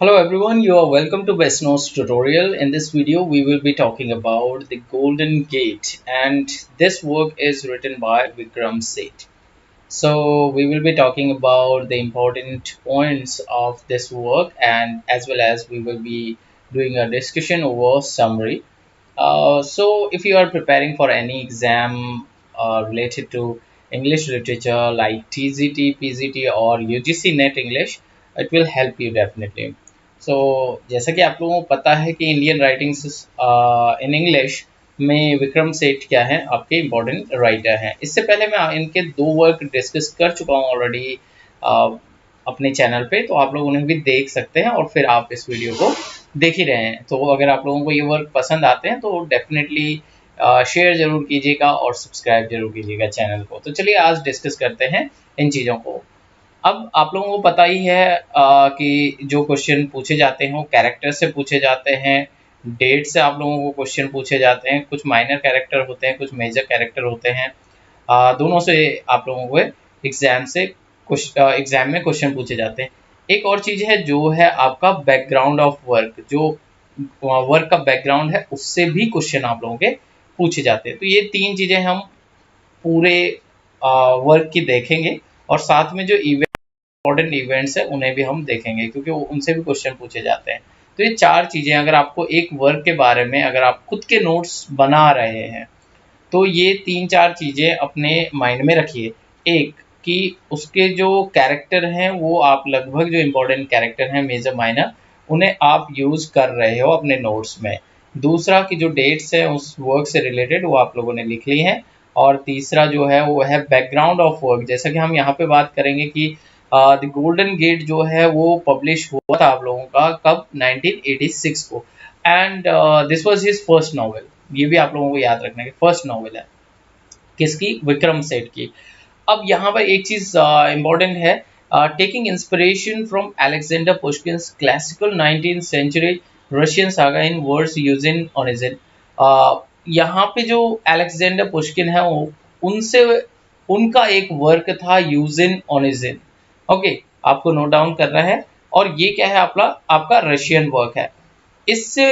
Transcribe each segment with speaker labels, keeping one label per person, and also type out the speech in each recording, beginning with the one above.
Speaker 1: Hello everyone, you are welcome to Best Notes tutorial. In this video, we will be talking about the Golden Gate, and this work is written by Vikram Seth. So we will be talking about the important points of this work, and as well as we will be doing a discussion over summary. So if you are preparing for any exam related to English literature like TGT, PGT or UGC NET English, it will help you definitely. So जैसा कि आप लोगों को पता है कि Indian writings in English में विक्रम सेठ क्या है, आपके इम्पोर्टेंट राइटर हैं। इससे पहले मैं इनके दो वर्क डिस्कस कर चुका हूँ ऑलरेडी अपने चैनल पे, तो आप लोग उन्हें भी देख सकते हैं और फिर आप इस वीडियो को देख ही रहे हैं। तो अगर आप लोगों को ये वर्क पसंद आते हैं तो डेफिनेटली शेयर जरूर कीजिएगा और सब्सक्राइब जरूर कीजिएगा चैनल को। तो चलिए आज डिस्कस करते हैं इन चीज़ों को। अब आप लोगों को पता ही है कि जो क्वेश्चन पूछे जाते हैं वो कैरेक्टर से पूछे जाते हैं, डेट से आप लोगों को क्वेश्चन पूछे जाते हैं, कुछ माइनर कैरेक्टर होते हैं, कुछ मेजर कैरेक्टर होते हैं। दोनों से आप लोगों को एग्जाम में क्वेश्चन पूछे जाते हैं। एक और चीज़ है जो है आपका बैकग्राउंड ऑफ वर्क, जो वर्क का बैकग्राउंड है उससे भी क्वेश्चन आप लोगों के पूछे जाते हैं। तो ये तीन चीज़ें हम पूरे वर्क की देखेंगे और साथ में जो इम्पोर्टेंट इवेंट्स है उन्हें भी हम देखेंगे क्योंकि उनसे भी क्वेश्चन पूछे जाते हैं। तो ये चार चीज़ें अगर आपको एक वर्क के बारे में अगर आप खुद के नोट्स बना रहे हैं तो ये तीन चार चीज़ें अपने माइंड में रखिए। एक कि उसके जो कैरेक्टर हैं वो आप लगभग जो इम्पोर्टेंट कैरेक्टर हैं मेजर माइनर उन्हें आप यूज़ कर रहे हो अपने नोट्स में। दूसरा कि जो डेट्स हैं उस वर्क से रिलेटेड वो आप लोगों ने लिख ली हैं। और तीसरा जो है वो है बैकग्राउंड ऑफ वर्क, जैसा कि हम यहाँ पे बात करेंगे कि द गोल्डन गेट जो है वो पब्लिश हुआ था आप लोगों का कब 1986 को, and this was his first novel. ये भी आप लोगों को याद रखना है कि फर्स्ट नॉवेल है किसकी, विक्रम सेठ की। अब यहाँ पर एक चीज इंपॉर्टेंट है, taking inspiration from Alexander Pushkin's classical 19th century Russian saga in words using Onegin. यहाँ पे जो अलेक्जेंडर पुश्किन है उनसे उनका एक वर्क था यूजिन ओनिजिन। ओके, आपको नोट डाउन करना है। और ये क्या है, आपका आपका रशियन वर्क है। इससे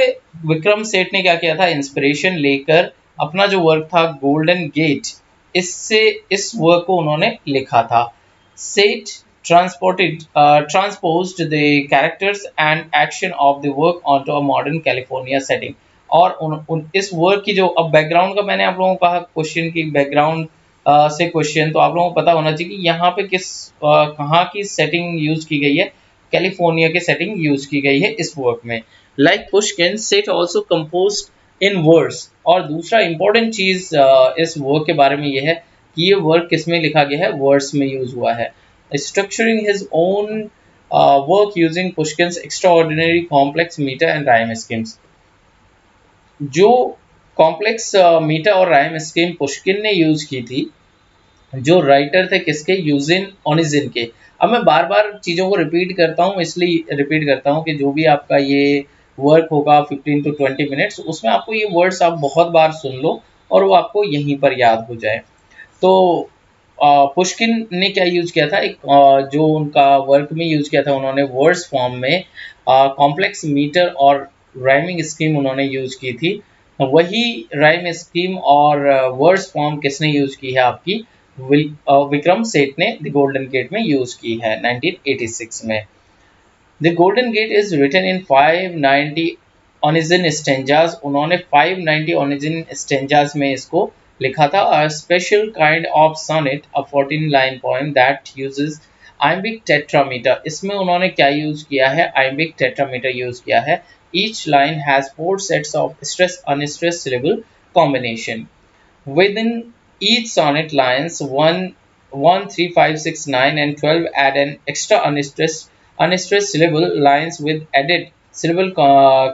Speaker 1: विक्रम सेठ ने क्या किया था, इंस्पिरेशन लेकर अपना जो वर्क था गोल्डन गेट, इससे इस वर्क को उन्होंने लिखा था। सेठ transposed the characters and action of the work onto a modern California setting। और इस वर्क की जो अब बैकग्राउंड का मैंने आप लोगों को कहा क्वेश्चन की बैकग्राउंड से क्वेश्चन, तो आप लोगों को पता होना चाहिए कि यहाँ पे कहाँ की सेटिंग यूज की गई है। कैलिफोर्निया की सेटिंग यूज की गई है इस वर्क में। लाइक पुश्किन, सेठ ऑल्सो कंपोज्ड इन वर्ड्स। और दूसरा इंपॉर्टेंट चीज इस वर्क के बारे में यह है कि ये वर्क किस में लिखा गया है, वर्ड्स में यूज हुआ है। Structuring his own work using Pushkin's extraordinary complex meter and rhyme schemes। जो कॉम्प्लेक्स मीटर और राइम स्कीम पुश्किन ने यूज की थी, जो राइटर थे किसके, यूजिन ओनिजिन के। अब मैं बार बार चीज़ों को रिपीट करता हूँ, इसलिए रिपीट करता हूँ कि जो भी आपका ये वर्क होगा 15 to 20 मिनट्स, उसमें आपको ये वर्ड्स आप बहुत बार सुन लो और वो आपको यहीं पर याद हो जाए। तो पुश्किन ने क्या यूज किया था, एक जो उनका वर्क में यूज किया था उन्होंने वर्ड्स फॉर्म में कॉम्प्लेक्स मीटर और राइमिंग स्कीम उन्होंने यूज की थी। वही राइम स्कीम और वर्ड्स फॉर्म किसने यूज की है, आपकी विक्रम सेठ ने द गोल्डन गेट में यूज की है 1986 में। The Golden Gate is written in 590 Onegin stanzas. उन्होंने 590 ऑनिजन स्टेंजास में इसको लिखा था। A special kind of sonnet, a 14 line poem that uses iambic tetrameter। इसमें उन्होंने क्या यूज किया है, iambic tetrameter यूज किया है। Each line has 4 sets of stress unstressed syllable combination. Within each sonnet lines 1, 1, 3, 5, 6, 9 and 12 add an extra unstressed syllable lines with added syllable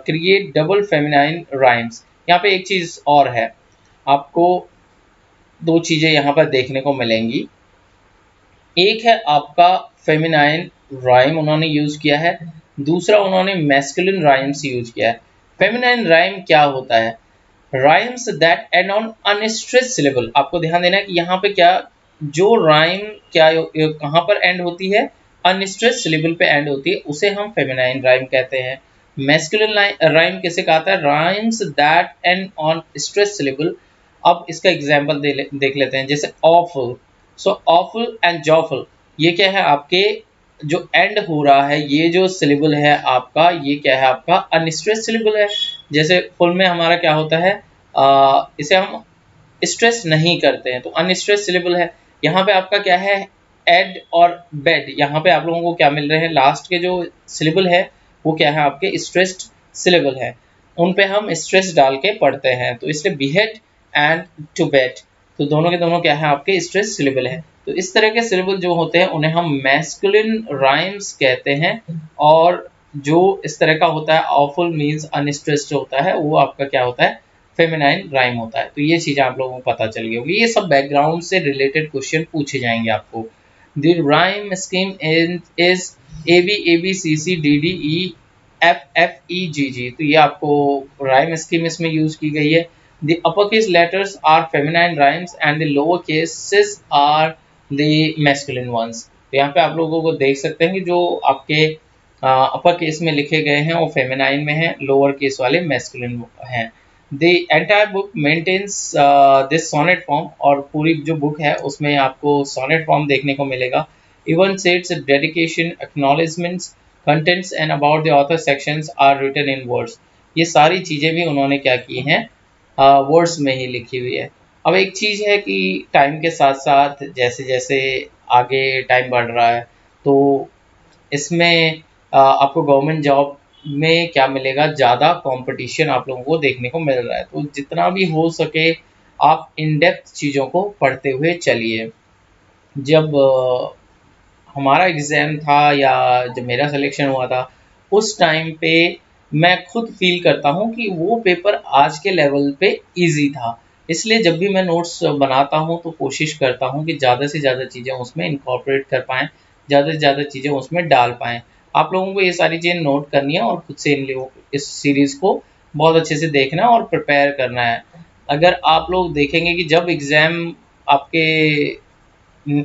Speaker 1: create double feminine rhymes। यहाँ पे एक चीज और है, आपको दो चीजें यहाँ पर देखने को मिलेंगी। एक है आपका फेमिनाइन राइम उन्होंने यूज किया है, दूसरा उन्होंने मैस्कुलिन राइम्स यूज किया है। फेमिनाइन राइम क्या होता है, rhymes that and on unstressed syllable. आपको ध्यान देना है कि यहाँ पे क्या, जो राइम क्या कहाँ पर एंड होती है, अनस्ट्रेस सिलेबल पे एंड होती है उसे हम फेमिनाइन राइम कहते हैं। मैस्कुलिन राइम किसे कहता है? Rhymes that and on stress syllable. अब इसका एग्जांपल देख लेते हैं, जैसे ऑफुल। सो ऑफुल एंड जॉफुल, ये क्या है आपके जो एंड हो रहा है, ये जो सिलेबल है आपका, ये क्या है आपका अनस्ट्रेस सिलेबल है। जैसे फुल में हमारा क्या होता है, इसे हम स्ट्रेस नहीं करते हैं तो अनस्ट्रेस सिलेबल है। यहाँ पे आपका क्या है, एड और बेड, यहाँ पे आप लोगों को क्या मिल रहे हैं, लास्ट के जो सिलेबल है वो क्या है आपके स्ट्रेस्ड सिलेबल है, उन पे हम स्ट्रेस डाल के पढ़ते हैं, तो इसलिए बीहेड एंड टू बेड, तो दोनों के दोनों क्या है आपके स्ट्रेस सिलेबल है। तो इस तरह के सिलेबल जो होते हैं उन्हें हम मैस्कुलिन राइम्स कहते हैं, और जो इस तरह का होता है ऑफुल मीन्स अनस्ट्रेस्ड होता है, वो आपका क्या होता है, फेमिनाइन राइम होता है। तो ये चीज़ें आप लोगों को पता चल गई होगी। ये सब बैकग्राउंड से रिलेटेड क्वेश्चन पूछे जाएंगे आपको। The rhyme scheme is A B C C D D E F F E G G, तो ये आपको राइम स्कीम इसमें यूज की गई है। The upper case letters are feminine rhymes and the lower cases are the masculine ones. तो यहाँ पे आप लोगों को देख सकते हैं कि जो आपके अपर केस में लिखे गए हैं वो फेमिनाइन में हैं, लोअर केस वाले मैस्कुलिन हैं। The entire book maintains this sonnet form, और पूरी जो बुक है उसमें आपको sonnet form देखने को मिलेगा। Even states dedication, acknowledgements, contents and about the author sections are written in words। ये सारी चीज़ें भी उन्होंने क्या की हैं, वर्ड्स में ही लिखी हुई है। अब एक चीज़ है कि टाइम के साथ साथ जैसे जैसे आगे टाइम बढ़ रहा है तो इसमें आपको गवर्नमेंट जॉब में क्या मिलेगा, ज़्यादा कंपटीशन आप लोगों को देखने को मिल रहा है। तो जितना भी हो सके आप इन डेप्थ चीज़ों को पढ़ते हुए चलिए। जब हमारा एग्ज़ाम था या जब मेरा सिलेक्शन हुआ था उस टाइम पे मैं खुद फील करता हूँ कि वो पेपर आज के लेवल पे इजी था। इसलिए जब भी मैं नोट्स बनाता हूँ तो कोशिश करता हूँ कि ज़्यादा से ज़्यादा चीज़ें उसमें इनकॉर्पोरेट कर पाएँ, ज़्यादा से ज़्यादा चीज़ें उसमें डाल पाएँ। आप लोगों को ये सारी चीज़ें नोट करनी है और खुद से इस सीरीज़ को बहुत अच्छे से देखना है और प्रिपेयर करना है। अगर आप लोग देखेंगे कि जब एग्ज़ाम आपके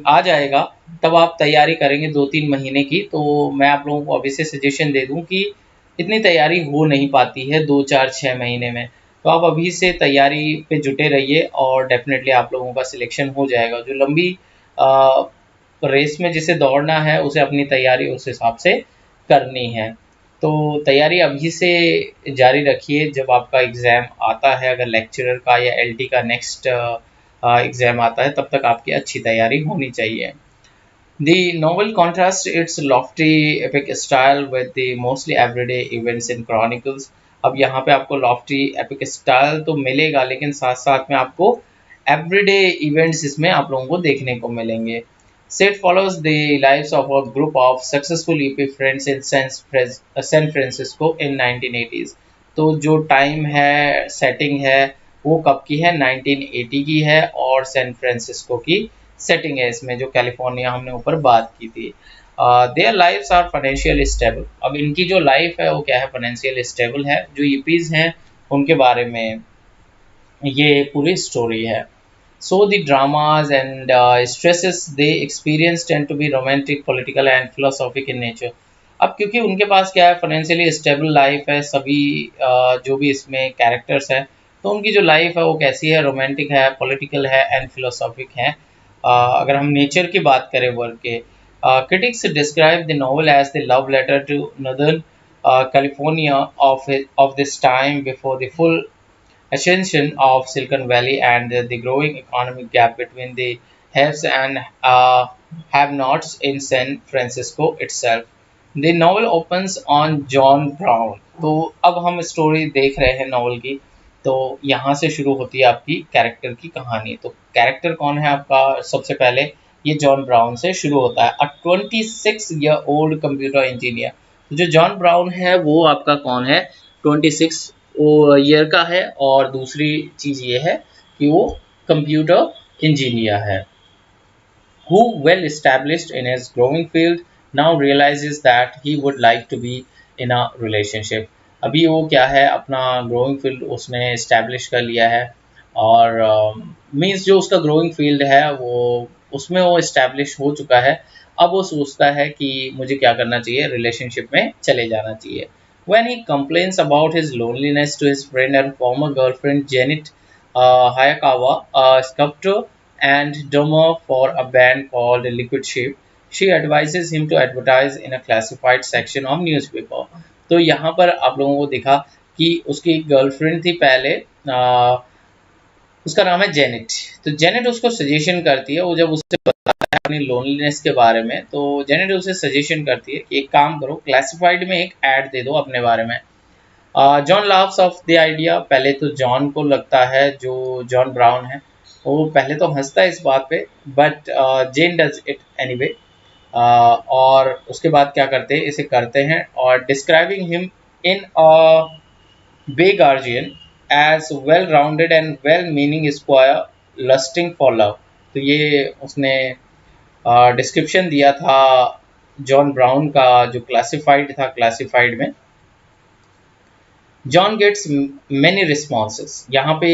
Speaker 1: आ जाएगा तब आप तैयारी करेंगे 2-3 महीने की, तो मैं आप लोगों को अभी से सजेशन दे दूं कि इतनी तैयारी हो नहीं पाती है 2-4-6 महीने में। तो आप अभी से तैयारी पे जुटे रहिए और डेफिनेटली आप लोगों का सिलेक्शन हो जाएगा। जो लंबी रेस में जिसे दौड़ना है उसे अपनी तैयारी उस हिसाब से करनी है। तो तैयारी अभी से जारी रखिए, जब आपका एग्ज़ाम आता है अगर लेक्चरर का या एलटी का नेक्स्ट एग्ज़ाम आता है तब तक आपकी अच्छी तैयारी होनी चाहिए। The novel contrasts its lofty epic style with the mostly everyday events in chronicles। अब यहाँ पे आपको lofty epic style तो मिलेगा लेकिन साथ साथ में आपको everyday events इसमें आप लोगों को देखने को मिलेंगे। Set follows the lives of a group of successful EP friends in San Francisco in 1980s। तो जो टाइम है, सेटिंग है, वो कब की है, 1980 की है, और सैन फ्रांसिस्को की सेटिंग है इसमें, जो कैलिफोर्निया हमने ऊपर बात की थी। Their lives are financial stable. अब इनकी जो लाइफ है वो क्या है, फाइनेंशियल स्टेबल है। जो ईपीज हैं उनके बारे में ये पूरी स्टोरी है। So the dramas and stresses they experience tend to be romantic, political and philosophic in nature. अब क्योंकि उनके पास क्या है, फाइनेंशियली स्टेबल लाइफ है, सभी जो भी इसमें कैरेक्टर्स हैं तो उनकी जो लाइफ है वो कैसी है, रोमांटिक है, पॉलिटिकल है एंड फिलोसॉफिक है। अगर हम नेचर की बात करें वर्क के, critics describe the novel as the love letter to northern California of this time before the full ascension of Silicon Valley and the growing economic gap between the haves and have-nots in San Francisco itself। The novel opens on John Brown। तो अब हम story देख रहे हैं novel की, तो यहाँ से शुरू होती है आपकी कैरेक्टर की कहानी। तो कैरेक्टर कौन है आपका, सबसे पहले ये जॉन ब्राउन से शुरू होता है, अ 26 ईयर ओल्ड कंप्यूटर इंजीनियर। तो जो जॉन ब्राउन है वो आपका कौन है, 26 ईयर का है, और दूसरी चीज़ ये है कि वो कंप्यूटर इंजीनियर है। Who, well established in his growing field, now realizes that he would like to be in a relationship। अभी वो क्या है, अपना ग्रोइंग फील्ड उसने इस्टेब्लिश कर लिया है, और मीन्स जो उसका ग्रोइंग फील्ड है वो उसमें वो इस्टेब्लिश हो चुका है, अब वो सोचता है कि मुझे क्या करना चाहिए, रिलेशनशिप में चले जाना चाहिए। When he complains about his loneliness to his friend and former girlfriend Janet Hayakawa, a sculptor and drummer for a band called Liquid Shape, she advises him to advertise in a classified section of newspaper. तो यहाँ पर आप लोगों को दिखा कि उसकी girlfriend थी पहले, उसका नाम है जेनेट। तो जेनेट उसको सजेशन करती है, वो जब उससे बताता है अपनी लोनलीनेस के बारे में, तो जेनेट उसे सजेशन करती है कि एक काम करो, क्लासिफाइड में एक ऐड दे दो अपने बारे में। John loves of the idea. पहले तो जॉन को लगता है, जो जॉन ब्राउन है वो पहले तो हंसता है इस बात पे, but Jen does it anyway. और उसके बाद क्या करते हैं, इसे करते हैं और डिस्क्राइबिंग हिम इन बे guardian as well rounded and well meaning square lusting for love. तो ये उसने डिस्क्रिप्शन दिया था जॉन ब्राउन का, जो क्लासिफाइड था, क्लासिफाइड में। John gets many responses. यहाँ पे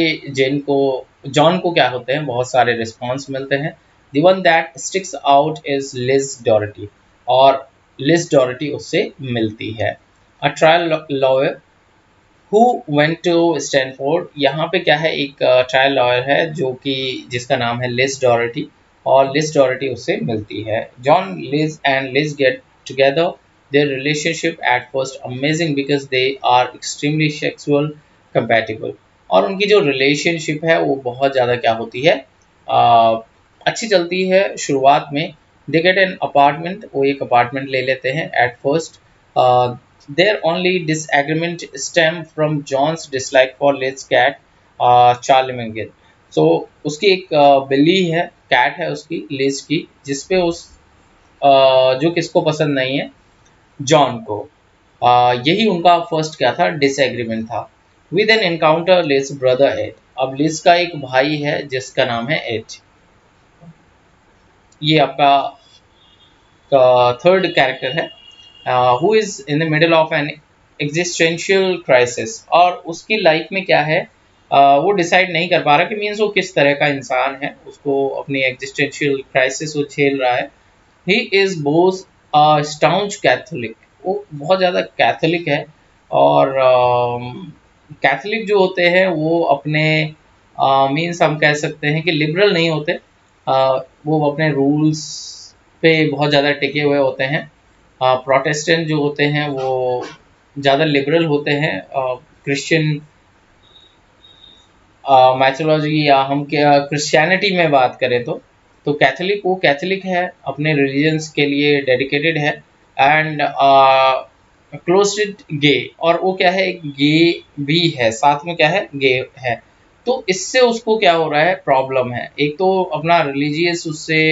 Speaker 1: जॉन को क्या होते हैं, बहुत सारे रिस्पॉन्स मिलते हैं। The one that sticks out is Liz Dorati, और लिज डॉर्टी उससे मिलती है। A trial lawyer who went to Stanford. यहाँ पे क्या है, एक ट्रायल लॉयर है जो कि जिसका नाम है लिज डॉर्टी, और लिज डॉर्टी उससे मिलती है। John, Liz and Liz get together. Their relationship at first amazing because they are extremely sexual compatible। और उनकी जो रिलेशनशिप है वो बहुत ज़्यादा क्या होती है, अच्छी चलती है शुरुआत में। दे गेट एन अपार्टमेंट, वो एक अपार्टमेंट ले लेते हैं। At first their only disagreement stem from John's dislike for Liz cat Charlemagne. So उसकी एक बिल्ली है, कैट है उसकी, लिज की, जिसपे उस जो किसको पसंद नहीं है, जॉन को। यही उनका फर्स्ट क्या था, डिसएग्रीमेंट था। With an encounter Liz brother Ed. अब लिज का एक भाई है जिसका नाम है एड। ये आपका थर्ड कैरेक्टर है, who is in the middle of N existential crisis. और उसकी लाइफ में क्या है, वो डिसाइड नहीं कर पा रहा कि मीन्स वो किस तरह का इंसान है, उसको अपनी एग्जिस्टेंशियल क्राइसिस वो झेल रहा है। ही इज बोथ स्टाउंच कैथोलिक, वो बहुत ज़्यादा कैथोलिक है। और कैथोलिक जो होते हैं वो अपने मीन्स हम कह सकते हैं कि लिबरल नहीं होते, वो अपने रूल्स पे बहुत ज़्यादा टिके हुए होते हैं। प्रोटेस्टेंट जो होते हैं वो ज़्यादा लिबरल होते हैं। क्रिश्चियन मैथोलॉजी या हम क्या क्रिश्चियनिटी में बात करें तो कैथोलिक, वो कैथोलिक है, अपने रिलीजन्स के लिए डेडिकेटेड है। एंड क्लोज्ड गे, और वो क्या है, गे भी है, साथ में क्या है, गे है। तो इससे उसको क्या हो रहा है, प्रॉब्लम है। एक तो अपना रिलीजियस उससे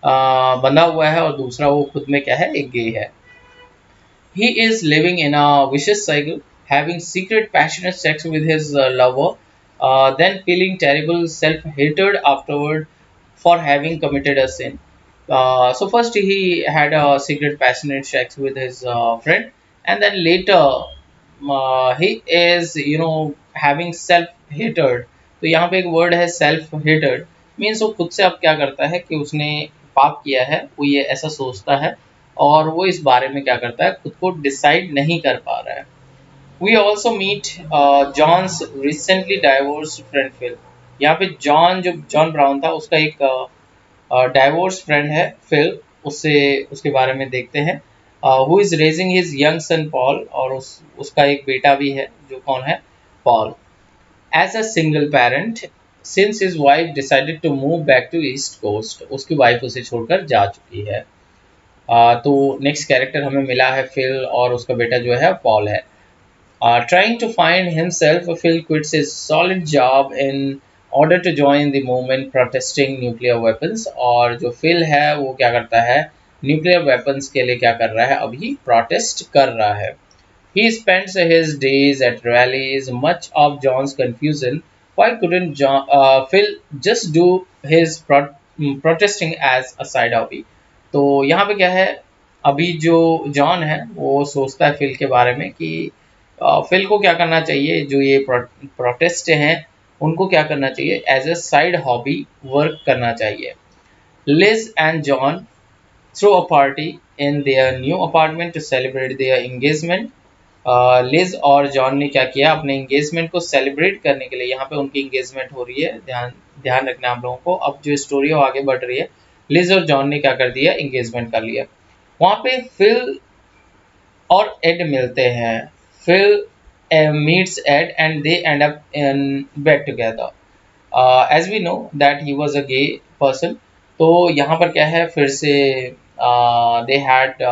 Speaker 1: बंधा हुआ है, और दूसरा वो खुद में क्या है, एक गे है। He is living in a vicious cycle, having secret passionate sex with his lover, then feeling terrible self-hatred afterward for having committed a sin. So first he had a secret passionate sex with his friend, and then later he is having self-hatred। तो यहाँ पे एक word है self-hatred, means वो खुद से अब क्या करता है कि उसने पाप किया है, वो ये ऐसा सोचता है, और वो इस बारे में क्या करता है, खुद को डिसाइड नहीं कर पा रहा है। We also meet John's recently divorce friend Phil. यहाँ पे जॉन, जो जॉन ब्राउन था, उसका एक डाइवोर्स फ्रेंड है फिल, उसके बारे में देखते हैं। Who is raising his young son Paul, और उसका एक बेटा भी है, जो कौन है, Paul. As a single parent since his wife decided to move back to east coast, उसकी वाइफ उसे छोड़कर जा चुकी है। तो नेक्स्ट कैरेक्टर हमें मिला है फिल, और उसका बेटा जो है पॉल है। Trying to find himself, Phil quits his solid job in order to join the movement protesting nuclear weapons। और जो फिल है वो क्या करता है, न्यूक्लियर वेपन्स के लिए क्या कर रहा है, अभी प्रोटेस्ट कर रहा है। He spends his days at rallies, much of John's confusion. Why couldn't Phil just do his protesting as a side hobby? तो यहाँ पे क्या है, अभी जो जॉन है वो सोचता है फिल के बारे में कि फिल को क्या करना चाहिए, जो ये प्रोटेस्ट हैं उनको क्या करना चाहिए, as a side hobby work करना चाहिए। Liz and John throw a party in their new apartment to celebrate their engagement. Liz और जॉन ने क्या किया, अपने एंगेजमेंट को सेलिब्रेट करने के लिए, यहाँ पे उनकी एंगेजमेंट हो रही है, ध्यान ध्यान रखना आप लोगों को। अब जो स्टोरी है वो आगे बढ़ रही है। लिज और जॉन ने क्या कर दिया, एंगेजमेंट कर लिया। वहाँ पे फिल और एड मिलते हैं। Phil meets Ed and they end up in bed together. As we know that he was a gay person. तो यहाँ पर क्या है, फिर से they had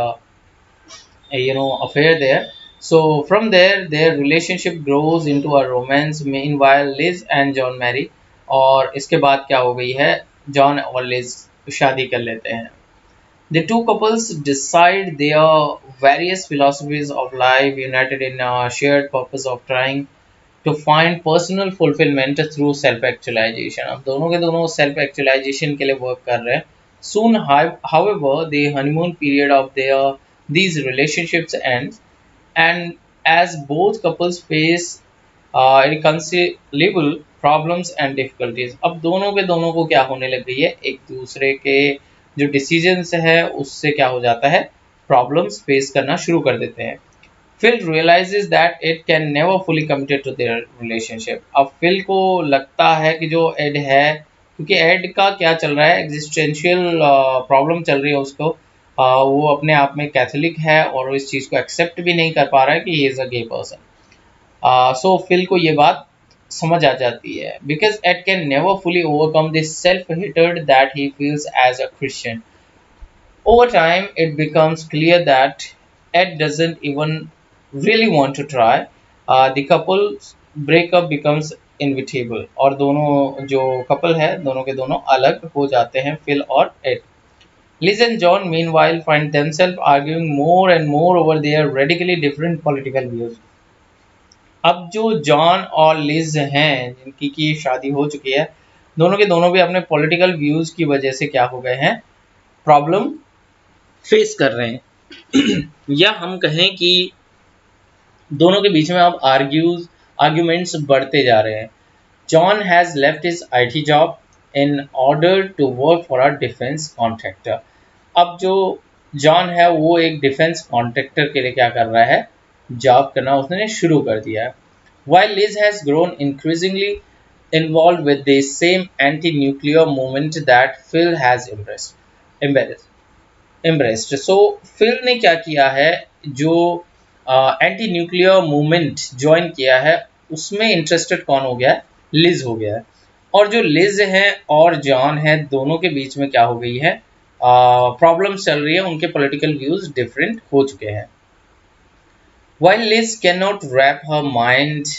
Speaker 1: affair there. So from there their relationship grows into a romance. Meanwhile Liz and John marry, और इसके बाद क्या हो गई है, जॉन और लिज शादी कर लेते हैं। The two couples decide their various philosophies of life, united in a shared purpose of trying to find personal fulfillment through self actualization। अब दोनों के दोनों self actualization के लिए वर्क कर रहे हैं। Soon, however, the honeymoon period of these relationships ends, and as both couples face irreconcilable problems and difficulties। अब दोनों के दोनों को क्या होने लग गई है, एक दूसरे के जो डिसीजंस है उससे क्या हो जाता है, प्रॉब्लम्स फेस करना शुरू कर देते हैं। Phil realizes that it can never fully committed to their relationship। अब फिल को लगता है कि जो एड है, क्योंकि एड का क्या चल रहा है, एग्जिस्टेंशियल प्रॉब्लम चल रही है उसको। वो अपने आप में कैथोलिक है और वो इस चीज़ को एक्सेप्ट भी नहीं कर पा रहा है कि he is a gay person. So Phil को ये बात समझ आ जाती है, because Ed can never fully overcome this self hated that he feels as a Christian. Over time, it becomes clear that Ed doesn't even really want to try. The couple's breakup becomes inevitable, और दोनों जो couple है दोनों के दोनों अलग हो जाते हैं, फिल और add. Liz and John meanwhile find themselves arguing more and more over their radically different political views। अब जो जॉन और लिज हैं जिनकी की शादी हो चुकी है, दोनों के दोनों भी अपने पॉलिटिकल व्यूज की वजह से क्या हो गए हैं, प्रॉब्लम फेस कर रहे हैं। या हम कहें कि दोनों के बीच में अब आर्ग्यूमेंट्स बढ़ते जा रहे हैं। John has left his IT job in order to work for a defence contractor. अब जो जॉन है वो एक डिफेंस कॉन्ट्रैक्टर के लिए क्या कर रहा है, जॉब करना उसने शुरू कर दिया है। While Liz has grown increasingly involved with the same anti-nuclear movement that Phil has embraced। So Phil ने क्या किया है, जो एंटी न्यूक्लियर मूवमेंट ज्वाइन किया है उसमें इंटरेस्टेड कौन हो गया है, लिज हो गया है। और जो लिज है और जॉन है दोनों के बीच में क्या हो गई है, प्रॉब्लम्स चल रही है, उनके पॉलिटिकल व्यूज डिफरेंट हो चुके हैं। While Liz cannot wrap her mind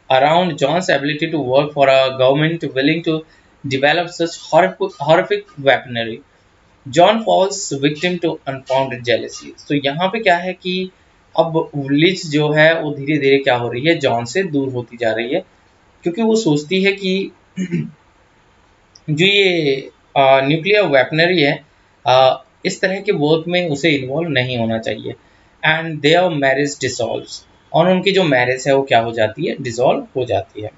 Speaker 1: around John's ability to work for a government willing to develop such horrific weaponry, John falls victim to unfounded jealousy. तो यहाँ पे क्या है कि अब लिज जो है वो धीरे धीरे क्या हो रही है, जॉन से दूर होती जा रही है, क्योंकि वो सोचती है कि जो ये न्यूक्लियर वेपनरी है, इस तरह के वर्क में उसे इन्वॉल्व नहीं होना चाहिए। एंड देयर मैरिज डिसॉल्व्स, और उनकी जो मैरिज है वो क्या हो जाती है, डिसॉल्व हो जाती है।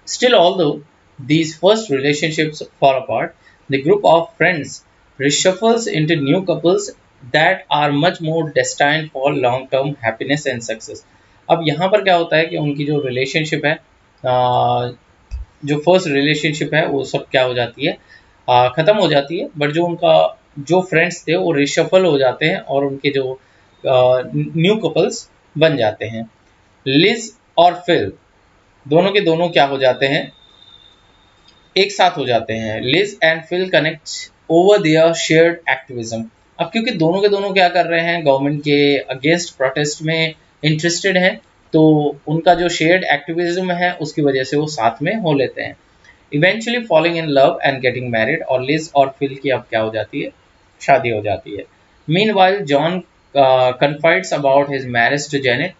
Speaker 1: Still, although these first relationships fall apart, the group of friends reshuffles into new couples that are much more destined for long-term happiness and success। अब यहाँ पर क्या होता है कि उनकी जो रिलेशनशिप है, जो फर्स्ट रिलेशनशिप है वो सब क्या हो जाती है, ख़त्म हो जाती है। बट जो उनका जो फ्रेंड्स थे वो रिशफल हो जाते हैं और उनके जो न्यू कपल्स बन जाते हैं। लिज और फिल दोनों के दोनों क्या हो जाते हैं, एक साथ हो जाते हैं। Liz and Phil connect over their shared activism. अब क्योंकि दोनों के दोनों क्या कर रहे हैं, गवर्नमेंट के अगेंस्ट प्रोटेस्ट में इंटरेस्टेड हैं, तो उनका जो शेयर्ड एक्टिविज्म है उसकी वजह से वो साथ में हो लेते हैं। Eventually falling in love and getting married, और लिज और फिल की अब क्या हो जाती है, शादी हो जाती है। Meanwhile John confides about his marriage to Janet,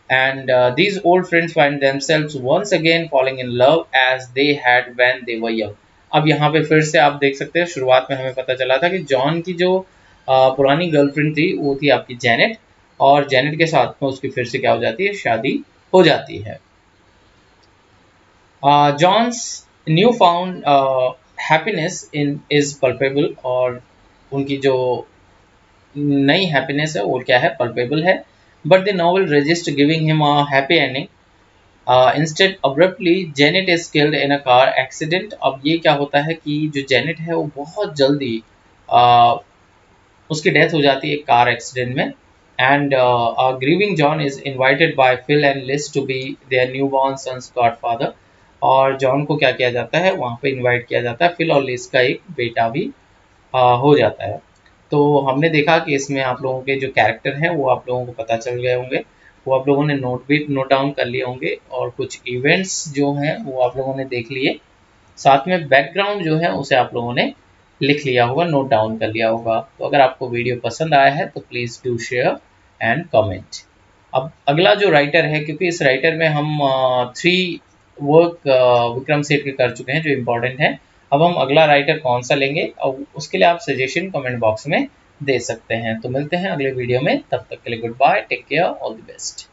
Speaker 1: and these old friends find themselves once again falling in love as they had when they were young। अब यहाँ पे फिर से आप देख सकते हैं, शुरुआत में हमें पता चला था कि जॉन की जो पुरानी गर्लफ्रेंड थी वो थी आपकी जेनेट, और जेनेट के साथ में उसकी फिर से क्या हो जाती है, शादी हो जाती है। John's newfound happiness in is palpable, और उनकी जो नई हैप्पीनेस है वो क्या है, पल्पेबल है। But the novel resist giving him a happy ending. Instead abruptly Janet is killed in a car accident. अब ये क्या होता है कि जो जेनेट है वो बहुत जल्दी उसकी डेथ हो जाती है कार एक्सीडेंट में। And grieving John is invited by Phil and Liz to be their newborn son's godfather. और जॉन को क्या किया जाता है, वहाँ पे इनवाइट किया जाता है, फिल और लिस का एक बेटा भी हो जाता है। तो हमने देखा कि इसमें आप लोगों के जो कैरेक्टर हैं वो आप लोगों को पता चल गए होंगे, वो आप लोगों ने नोट डाउन कर लिए होंगे, और कुछ इवेंट्स जो हैं वो आप लोगों ने देख लिए। साथ में बैकग्राउंड जो है उसे आप लोगों ने लिख लिया होगा, नोट डाउन कर लिया होगा। तो अगर आपको वीडियो पसंद आया है तो please do share and comment. अब अगला जो राइटर है, क्योंकि इस राइटर में हम 3 वर्क विक्रम सेठ के कर चुके हैं जो इम्पोर्टेंट है, अब हम अगला राइटर कौन सा लेंगे और उसके लिए आप सजेशन कमेंट बॉक्स में दे सकते हैं। तो मिलते हैं अगले वीडियो में, तब तक के लिए goodbye, take care, all the best.